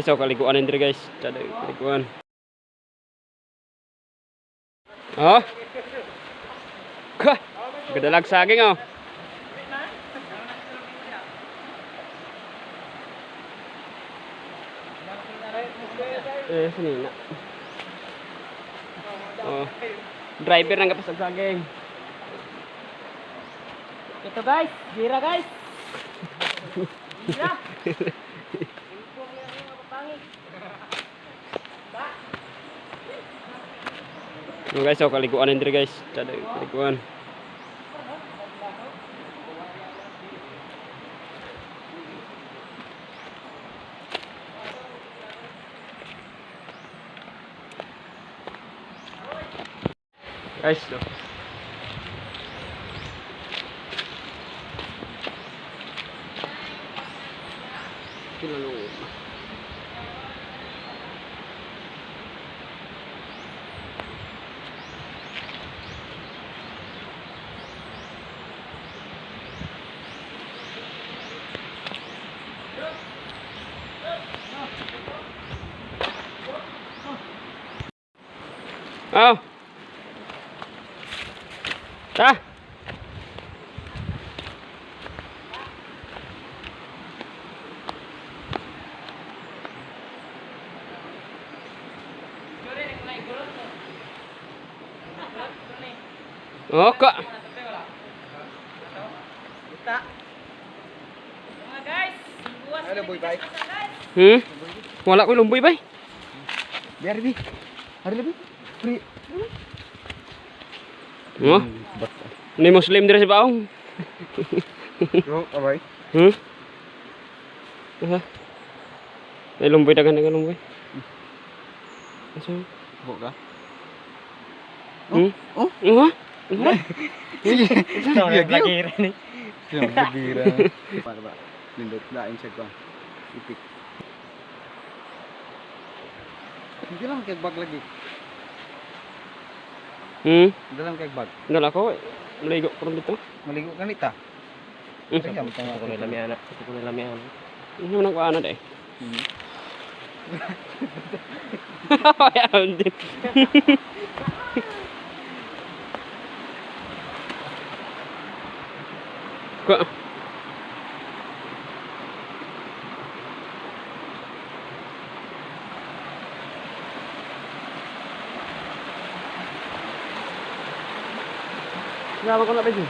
So kalikuan ini guys, ada kalikuan. Oh, kah, gedalag saging oh. Sini nak. Oh, driver nang kapasag saging. Ito guys, gira guys. Gira. No guys, so kalikuan ini guys, ada kalikuan. Guys, no. Oh. Ta. Oh, kak. Ada boy bye. Wala ko lumboy bay. Biar lebih. Hari lebih. Free. Oh. Ni Muslim dire sa baong. Oh, abay. Ay lumboy dagan lumboy. Asa? Buka. Oh? Sorry, lagi ni. Gira. Pak. Nindot lain check bang. Ipik. Hindi lang kay bag lagi. Hindi lang kay bag. Dala ko. Maligo ko dito. Maligo ka nita. Kaya mo tanga ko nila miana. Ko nila miana. Ano nang kuana dai? Ayan din. Kok. Kenapa kau nak baju?